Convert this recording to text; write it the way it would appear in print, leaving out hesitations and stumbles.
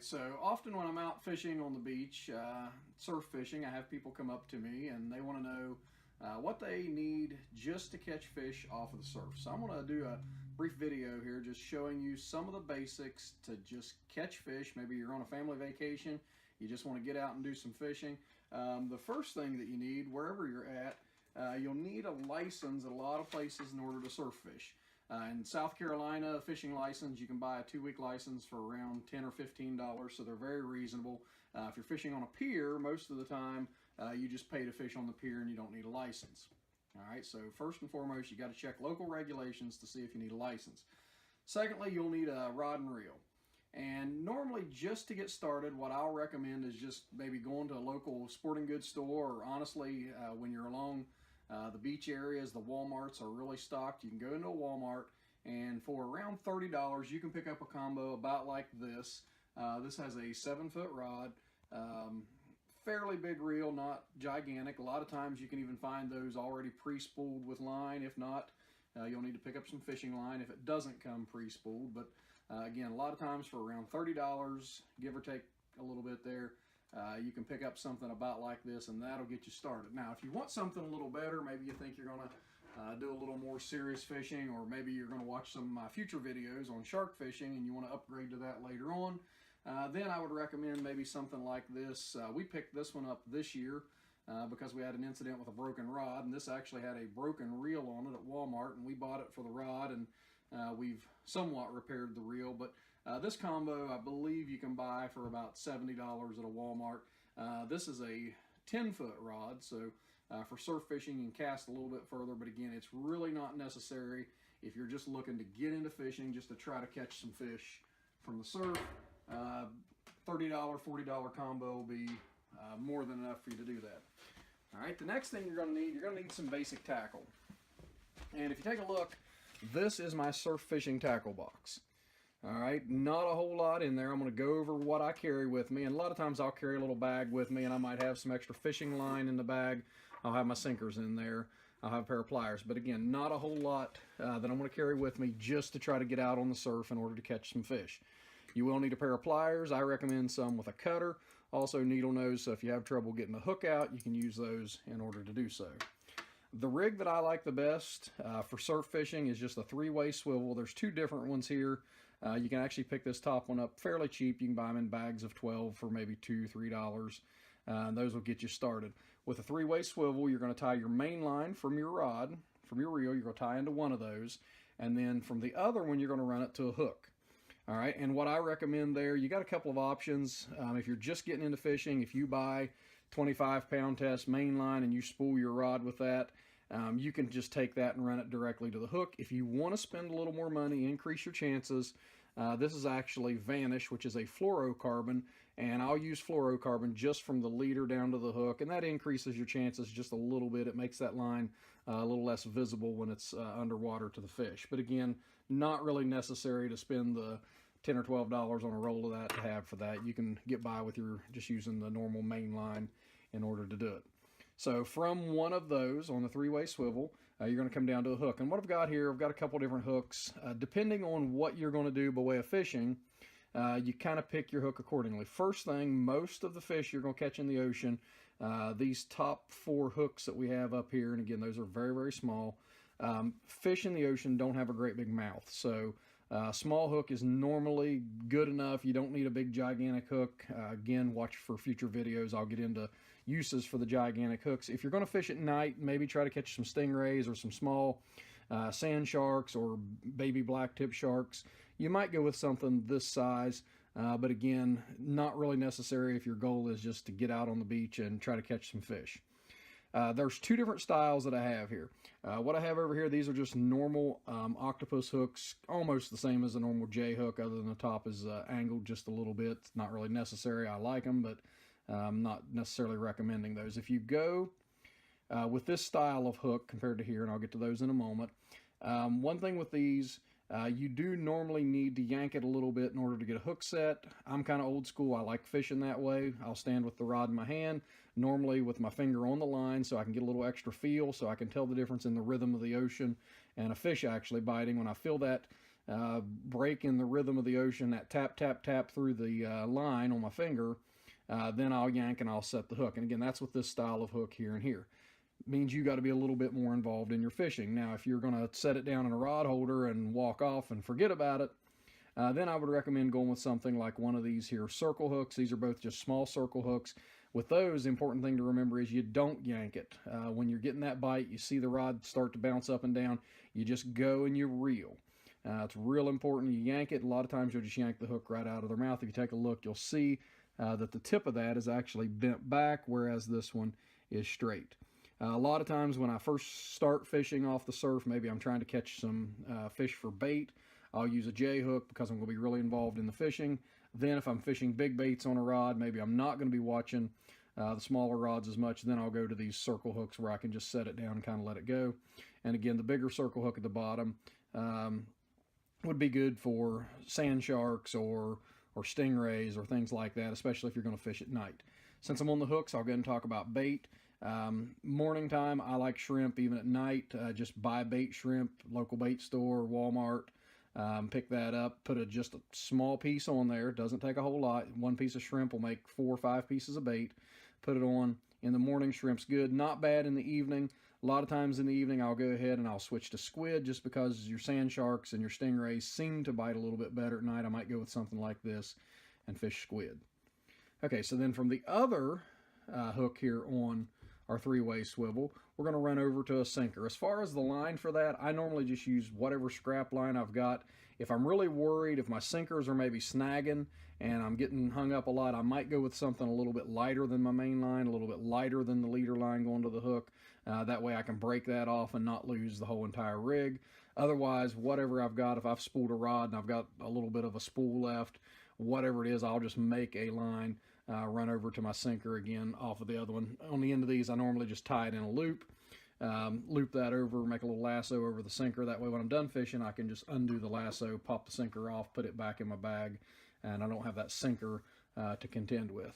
so often when I'm out fishing on the beach, surf fishing, I have people come up to me and they want to know what they need just to catch fish off of the surf. So I'm going to do a brief video here just showing you some of the basics to just catch fish. Maybe you're on a family vacation, you just want to get out and do some fishing. The first thing that you need, wherever you're at, you'll need a license at a lot of places in order to surf fish. In South Carolina, a fishing license, you can buy a 2-week license for around $10 or $15, so they're very reasonable. If you're fishing on a pier, most of the time, you just pay to fish on the pier and you don't need a license. All right, so first and foremost, you got to check local regulations to see if you need a license. Secondly, you'll need a rod and reel. And normally, just to get started, what I'll recommend is just maybe going to a local sporting goods store, or honestly, when you're along the beach areas, the Walmarts are really stocked. You can go into a Walmart and for around $30 you can pick up a combo about like this. This has a 7-foot rod, fairly big reel, not gigantic. A lot of times you can even find those already pre-spooled with line. If not, you'll need to pick up some fishing line if it doesn't come pre-spooled. But again, a lot of times for around $30, give or take a little bit there, you can pick up something about like this and that'll get you started. Now, if you want something a little better, maybe you think you're going to do a little more serious fishing, or maybe you're going to watch some of my future videos on shark fishing and you want to upgrade to that later on, then I would recommend maybe something like this. We picked this one up this year because we had an incident with a broken rod, and this actually had a broken reel on it at Walmart, and we bought it for the rod, and we've somewhat repaired the reel. But this combo, I believe you can buy for about $70 at a Walmart. This is a 10-foot rod, so for surf fishing you can cast a little bit further, but again, it's really not necessary if you're just looking to get into fishing, just to try to catch some fish from the surf. $30, $40 combo will be more than enough for you to do that. All right, the next thing you're going to need some basic tackle. And if you take a look, this is my surf fishing tackle box. All right, not a whole lot in there. I'm going to go over what I carry with me, and a lot of times I'll carry a little bag with me, and I might have some extra fishing line in the bag. I'll have my sinkers in there. I'll have a pair of pliers, but again, not a whole lot that I'm going to carry with me just to try to get out on the surf in order to catch some fish. You will need a pair of pliers. I recommend some with a cutter, also needle nose, so if you have trouble getting the hook out, you can use those in order to do so. The rig that I like the best for surf fishing is just a 3-way swivel. There's 2 different ones here. You can actually pick this top one up fairly cheap. You can buy them in bags of 12 for maybe $2, $3. And those will get you started. With a 3-way swivel, you're going to tie your main line from your rod, from your reel. You're going to tie into one of those, and then from the other one, you're going to run it to a hook. All right, and what I recommend there, you got a couple of options. If you're just getting into fishing, if you buy 25-pound test main line and you spool your rod with that, you can just take that and run it directly to the hook. If you want to spend a little more money, increase your chances, this is actually Vanish, which is a fluorocarbon, and I'll use fluorocarbon just from the leader down to the hook, and that increases your chances just a little bit. It makes that line a little less visible when it's underwater to the fish. But again, not really necessary to spend the $10 or $12 on a roll of that to have for that. You can get by with your just using the normal main line in order to do it. So from one of those on the 3-way swivel, you're going to come down to a hook. And what I've got here, I've got a couple different hooks. Depending on what you're going to do by way of fishing, you kind of pick your hook accordingly. First thing, most of the fish you're going to catch in the ocean, these top 4 hooks that we have up here, and again, those are very, very small. Fish in the ocean don't have a great big mouth, so small hook is normally good enough. You don't need a big gigantic hook. Again, watch for future videos. I'll get into uses for the gigantic hooks. If you're going to fish at night, maybe try to catch some stingrays or some small sand sharks or baby blacktip sharks. You might go with something this size, but again, not really necessary if your goal is just to get out on the beach and try to catch some fish. There's 2 different styles that I have here. What I have over here, these are just normal octopus hooks, almost the same as a normal J hook, other than the top is angled just a little bit. It's not really necessary. I like them, but I'm not necessarily recommending those. If you go with this style of hook compared to here, and I'll get to those in a moment, one thing with these, you do normally need to yank it a little bit in order to get a hook set. I'm kind of old school. I like fishing that way. I'll stand with the rod in my hand, normally with my finger on the line, so I can get a little extra feel, so I can tell the difference in the rhythm of the ocean and a fish actually biting. When I feel that break in the rhythm of the ocean, that tap, tap, tap through the line on my finger, then I'll yank and I'll set the hook. And again, that's with this style of hook here and here. It means you got to be a little bit more involved in your fishing. Now, if you're going to set it down in a rod holder and walk off and forget about it, then I would recommend going with something like one of these here circle hooks. These are both just small circle hooks. With those, the important thing to remember is you don't yank it. When you're getting that bite, you see the rod start to bounce up and down, you just go and you reel. It's real important. You yank it, a lot of times you'll just yank the hook right out of their mouth. If you take a look, you'll see that the tip of that is actually bent back, whereas this one is straight. A lot of times when I first start fishing off the surf, maybe I'm trying to catch some fish for bait, I'll use a J hook because I'm going to be really involved in the fishing. Then if I'm fishing big baits on a rod, maybe I'm not going to be watching the smaller rods as much, then I'll go to these circle hooks where I can just set it down and kind of let it go. And again, the bigger circle hook at the bottom would be good for sand sharks or stingrays or things like that, especially if you're going to fish at night. Since I'm on the hooks, I'll go ahead and talk about bait. Morning time, I like shrimp. Even at night, just buy bait shrimp, local bait store, Walmart. Pick that up, put just a small piece on there. It doesn't take a whole lot. One piece of shrimp will make 4 or 5 pieces of bait. Put it on in the morning. Shrimp's good. Not bad in the evening. A lot of times in the evening I'll go ahead and I'll switch to squid, just because your sand sharks and your stingrays seem to bite a little bit better at night. I might go with something like this and fish squid. Okay, so then from the other hook here on our 3-way swivel, we're going to run over to a sinker. As far as the line for that, I normally just use whatever scrap line I've got. If I'm really worried, if my sinkers are maybe snagging and I'm getting hung up a lot, I might go with something a little bit lighter than my main line, a little bit lighter than the leader line going to the hook. That way I can break that off and not lose the whole entire rig. Otherwise, whatever I've got, if I've spooled a rod and I've got a little bit of a spool left, whatever it is, I'll just make a line, run over to my sinker again off of the other one. On the end of these, I normally just tie it in a loop. Loop that over, make a little lasso over the sinker. That way when I'm done fishing, I can just undo the lasso, pop the sinker off, put it back in my bag, and I don't have that sinker to contend with.